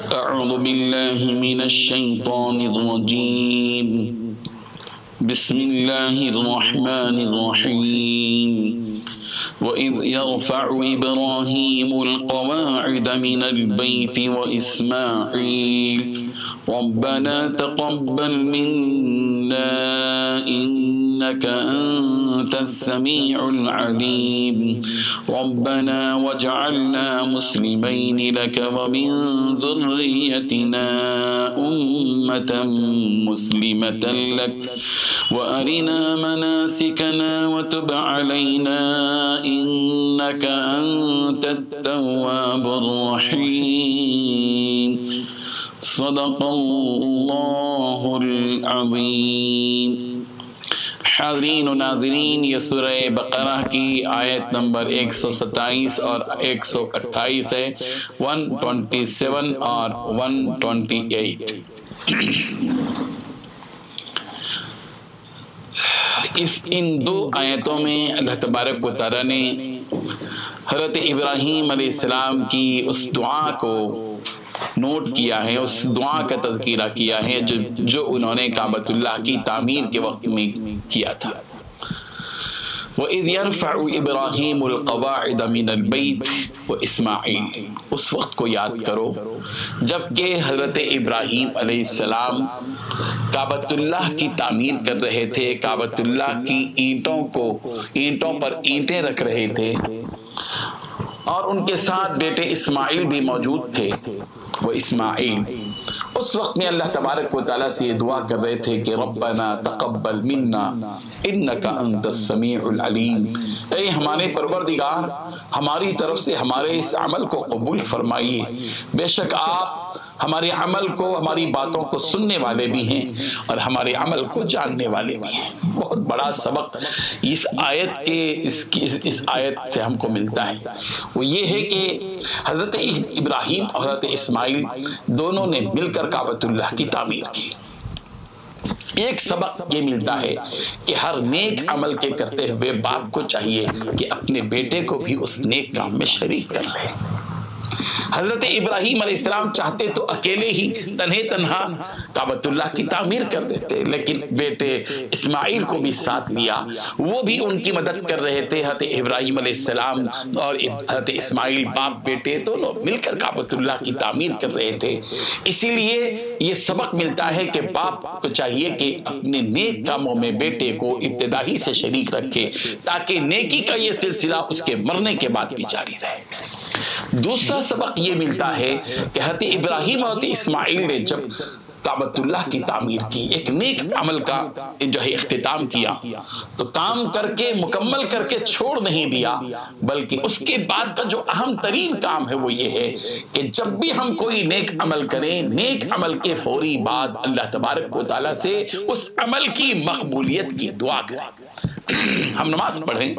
أعوذ بالله من الشيطان الرجيم بسم الله الرحمن الرحيم وإذ يرفع إبراهيم القواعد من البيت وإسماعيل ربنا تقبل منا إنك أنت السميع العليم ربنا واجعلنا مسلمين لك ومن ذريتنا أمة مسلمة لك وأرنا مناسكنا وتب علينا إنك أنت التواب الرحيم صدق اللہ العظیم۔ حاضرین و ناظرین، یہ سورہ بقرہ کی آیت نمبر 127 اور 128 ہے، 127 اور 128۔ ان دو آیتوں میں اللہ تبارک و تعالیٰ نے حضرت ابراہیم علیہ السلام کی اس دعا کو نوٹ کیا ہے، اس دعا کا تذکرہ کیا ہے جو انہوں نے کعبۃ اللہ کی تعمیر کے وقت میں کیا تھا۔ وَإِذْ يَرْفَعُ إِبْرَاهِيمُ الْقَوَاعِدَ مِنَ الْبَيْتِ وَإِسْمَاعِيلُ، اس وقت کو یاد کرو جبکہ حضرت ابراہیم علیہ السلام کعبۃ اللہ کی تعمیر کر رہے تھے، کعبۃ اللہ کی اینٹوں پر اینٹیں رکھ رہے تھے، اور ان کے ساتھ بیٹے اسماعیل بھی موجود تھے۔ وہ اسماعیل اس وقت میں اللہ تبارک و تعالیٰ سے یہ دعا کر رہے تھے کہ ربنا تقبل منا انک انت السمیع العلیم، اے ہمارے پروردگار ہماری طرف سے ہمارے اس عمل کو قبول فرمائیے، بے شک آپ ہمارے عمل کو، ہماری باتوں کو سننے والے بھی ہیں اور ہمارے عمل کو جاننے والے بھی ہیں۔ بہت بڑا سبق اس آیت سے ہم کو ملتا ہے، وہ یہ ہے کہ حضرت ابراہیم اور حضرت اسماعیل دونوں نے مل کر کعبۃ اللہ کی تعمیر کی۔ ایک سبق یہ ملتا ہے کہ ہر نیک عمل کے کرتے ہوئے باپ کو چاہیے کہ اپنے بیٹے کو بھی اس نیک کام میں شریک کر لے۔ حضرت ابراہیم علیہ السلام چاہتے تو اکیلے ہی تنہا کعبۃ اللہ کی تعمیر کر دیتے، لیکن بیٹے اسماعیل کو بھی ساتھ لیا، وہ بھی ان کی مدد کر رہے تھے۔ حضرت ابراہیم علیہ السلام اور حضرت اسماعیل باپ بیٹے دونوں مل کر کعبۃ اللہ کی تعمیر کر رہے تھے۔ اسی لیے یہ سبق ملتا ہے کہ باپ کو چاہیے کہ اپنے نیک کاموں میں بیٹے کو ابتدا ہی سے شریک رکھے تاکہ نیکی کا یہ سلسلہ اس کے مرنے کے بعد بھی جاری رہے۔ دوسرا سبق یہ ملتا ہے کہ حضرت ابراہیم اور اسماعیل نے جب کعبۃ اللہ کی تعمیر کی، ایک نیک عمل کا جو ہے اختتام کیا، تو کام کر کے مکمل کر کے چھوڑ نہیں دیا، بلکہ اس کے بعد کا جو اہم ترین کام ہے وہ یہ ہے کہ جب بھی ہم کوئی نیک عمل کریں، نیک عمل کے فوری بعد اللہ تبارک و تعالیٰ سے اس عمل کی مقبولیت کی دعا کریں۔ ہم نماز پڑھیں،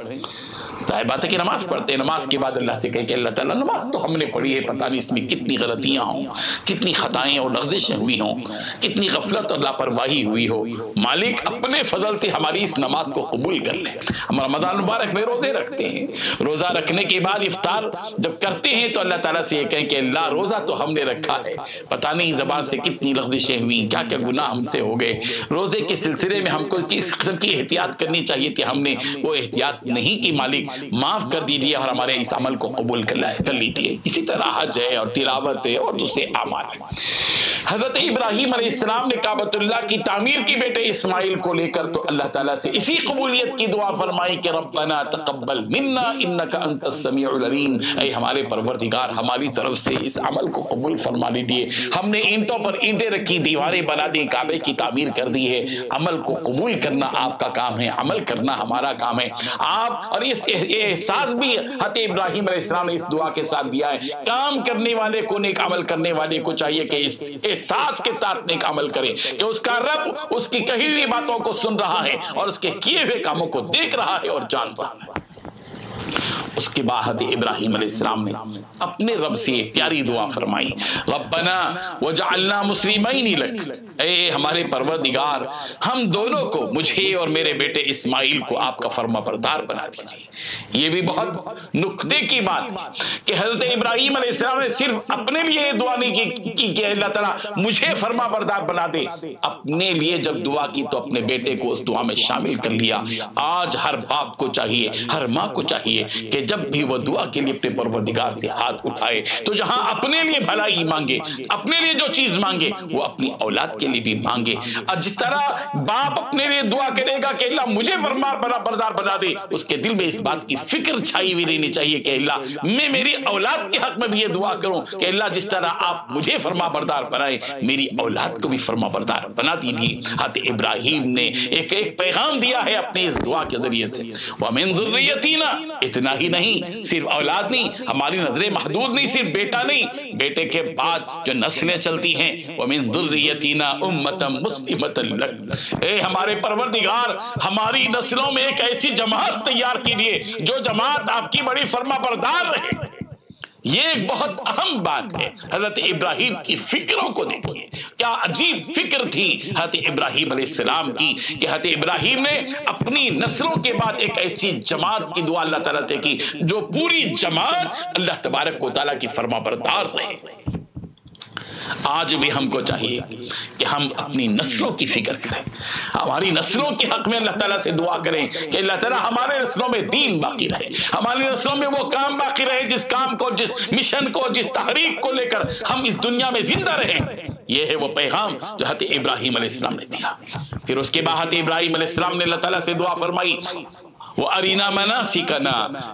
ظاہر بات ہے کہ نماز پڑھتے ہیں، نماز کے بعد اللہ سے کہیں کہ اللہ تعالیٰ نماز تو ہم نے پڑھی ہے، پتہ نہیں اس میں کتنی غلطیاں ہوں، کتنی خطائیں اور لغزشیں ہوئی ہوں، کتنی غفلت اور لاپرواہی ہوئی ہو، مالک اپنے فضل سے ہماری اس نماز کو قبول کر لیں۔ ہم رمضان مبارک میں روزے رکھتے ہیں، روزہ رکھنے کے بعد افطار جب کرتے ہیں تو اللہ تعالیٰ سے یہ کہیں کہ اللہ روزہ تو ہم نے رکھا ہے، پتہ نہیں زبان سے کتنی لغزشیں ہوئیں، کیا کیا گناہ ہم سے ہو گئے، روزے کے سلسلے میں ہم کو کس قسم کی احتیاط کرنی چاہیے کہ ہم نے وہ احتیاط نہیں کی، مالک معاف کر دیجیے اور ہمارے اس عمل کو قبول کر لیجیے۔ اسی طرح حج ہے اور تلاوت ہے اور دوسرے اعمال ہیں۔ حضرت ابراہیم علیہ السلام نے کعبۃ اللہ کی تعمیر کی بیٹے اسماعیل کو لے کر، تو اللہ تعالیٰ سے اسی قبولیت کی دعا فرمائی کہ ربنا تقبل منا انک انت السمیع العلیم، اے ہمارے پروردگار ہماری طرف سے اس عمل کو قبول فرما لیجیے۔ ہم نے اینٹوں پر اینٹیں رکھی، دیواریں بنا دی، کعبے کی تعمیر کر دی ہے، عمل کو قبول کرنا آپ کا کام ہے، عمل کرنا ہمارا کام ہے۔ آپ اور یہ احساس بھی حضرت ابراہیم علیہ السلام نے اس دعا کے ساتھ دیا ہے۔ کام کرنے والے کو، نیک عمل کرنے والے کو چاہیے کہ اس احساس کے ساتھ نیک عمل کرے کہ اس کا رب اس کی کہی ہوئی باتوں کو سن رہا ہے اور اس کے کیے ہوئے کاموں کو دیکھ رہا ہے اور جان رہا ہے۔ اس کے بعد ابراہیم علیہ السلام نے اپنے رب سے ایک پیاری دعا فرمائی، ربنا وجعلنا مسلمین لک، اے ہمارے پروردگار ہم دونوں کو، مجھے اور میرے بیٹے اسماعیل کو آپ کا فرما بردار بنا دیجیے۔ یہ بھی بہت نکتے کی بات کہ حضرت ابراہیم علیہ السلام نے صرف اپنے لیے یہ دعا نہیں کی کہ اللہ تعالیٰ مجھے فرما بردار بنا دے، اپنے لیے جب دعا کی تو اپنے بیٹے کو اس دعا میں شامل کر لیا۔ آج ہر باپ کو چاہیے، ہر ماں کو چاہیے کہ جب بھی وہ دعا کے لیے اپنے پروردگار سے ہاتھ اٹھائے تو جہاں اپنے لیے بھلائی مانگے، اپنے لیے جو چیز مانگے وہ اپنی اولاد کے لیے بھی مانگے۔ اور جس طرح باپ اپنے لیے دعا کرے گا کہ اللہ مجھے فرما بردار بنا دے، اس کے دل میں اس بات کی فکر چھائی ہوئی رہنی چاہیے کہ اللہ میں میری اولاد کے حق میں بھی یہ دعا کروں کہ اللہ جس طرح آپ مجھے فرما بردار بنائے میری اولاد کو بھی فرما بردار بنا دیجیے۔ حضرت ابراہیم نے ایک پیغام دیا ہے اپنی اس دعا کے ذریعے سے، وَمِن ذُرِّيَّتِنَا، اتنا ہی نہیں، صرف اولاد نہیں، ہماری نظریں محدود نہیں، صرف بیٹا نہیں، بیٹے کے بعد جو نسلیں چلتی ہیں، وَمِن ذُرِّيَّتِنَا أُمَّةً مُسْلِمَةً لَكَ، اے ہمارے پروردگار ہماری نسلوں میں ایک ایسی جماعت تیار کیجیے جو جماعت آپ کی بڑی فرما بردار رہے۔ یہ ایک بہت اہم بات ہے۔ حضرت ابراہیم کی فکروں کو دیکھیے، کیا عجیب فکر تھی حضرت ابراہیم علیہ السلام کی کہ حضرت ابراہیم نے اپنی نسلوں کے بعد ایک ایسی جماعت کی دعا اللہ تعالیٰ سے کی جو پوری جماعت اللہ تبارک و تعالیٰ کی فرما بردار رہے۔ آج بھی ہم کو چاہیے کہ ہم اپنی نسلوں کی فکر کریں، ہماری نسلوں کے حق میں اللہ تعالیٰ سے دعا کریں کہ اللہ تعالیٰ ہمارے نسلوں میں دین باقی رہے، ہماری نسلوں میں وہ کام باقی رہے جس کام کو، جس مشن کو، جس تحریک کو لے کر ہم اس دنیا میں زندہ رہیں۔ یہ ہے وہ پیغام جو حضرت ابراہیم علیہ السلام نے دیا۔ پھر اس کے بعد حضرت ابراہیم علیہ السلام نے اللہ تعالیٰ سے دعا فرمائی، وہ ارینا مناسکنا،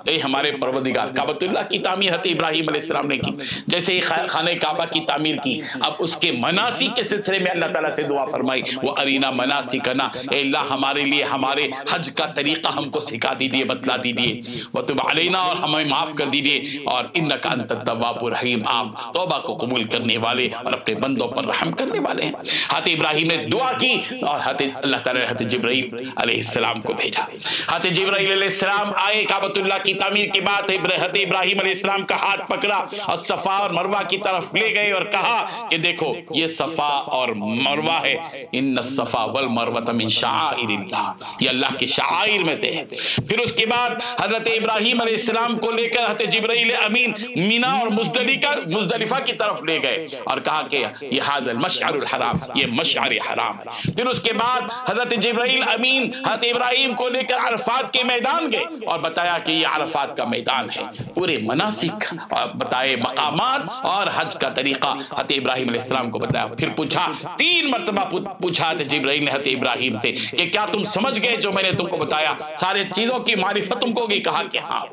اے ہمارے پروردگار، کعبۃ اللہ کی تعمیر حضرت ابراہیم علیہ السلام نے کی، جیسے ہی خانہ کعبہ کی تعمیر کی، اب اس کے مناسک کے سلسلے میں اللہ تعالیٰ سے دعا فرمائی، وہ ارینا مناسکنا، اے اللہ ہمارے لیے ہمارے حج کا طریقہ ہم کو سکھا دیجیے، بتلا دیجیے، وتب علینا، اور ہمیں معاف کر دیجیے، اور انک انت التواب الرحیم، آپ توبہ کو قبول کرنے والے اور اپنے بندوں پر رحم کرنے والے ہیں۔ حضرت ابراہیم نے دعا کی اور اللہ تعالیٰ نے حضرت جبرائیل علیہ السلام کو بھیجا۔ حضرت جبرائیل علیہ السلام آئے، کعبۃ اللہ کی تعمیر کے بعد حضرت ابراہیم علیہ السلام کا ہاتھ پکڑا اور صفا اور مروہ کی طرف لے گئے اور کہا کہ دیکھو یہ صفا اور مروہ ہے، ان الصفا والمروہ من شعائر اللہ، یہ اللہ کے شعائر میں سے ہے۔ پھر اس کے بعد حضرت ابراہیم علیہ السلام کو لے کر حضرت جبرائیل امین مینا اور مزدلفہ کی طرف لے گئے اور کہا کہ یہ ھذا المشعر الحرام، یہ مشعر حرام ہے۔ پھر اس کے بعد حضرت جبرائیل امین حضرت ابراہیم کو لے کر عرفات کے میدان گئے اور بتایا کہ یہ عرفات کا میدان ہے، پورے مناسک بتائے، مقامات اور حج کا طریقہ حضرت ابراہیم علیہ السلام کو بتایا۔ پھر پوچھا، 3 مرتبہ پوچھا حضرت جبرائیل نے حضرت ابراہیم سے کہ کیا تم سمجھ گئے جو میں نے تم کو بتایا، سارے چیزوں کی معرفت تم کو ہوگی؟ کہا کہ ہاں،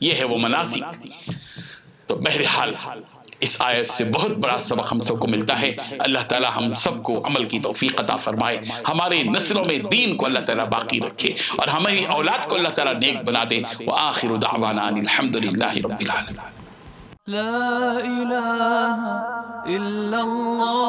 یہ ہے وہ مناسک۔ تو بہرحال اس آیت سے بہت بڑا سبق ہم سب کو ملتا ہے۔ اللہ تعالی ہم سب کو عمل کی توفیق عطا فرمائے، ہمارے نسلوں میں دین کو اللہ تعالی باقی رکھے اور ہماری اولاد کو اللہ تعالی نیک بنا دے۔ وآخر دعوانا ان الحمدللہ رب العالمین۔ لا الہ الا اللہ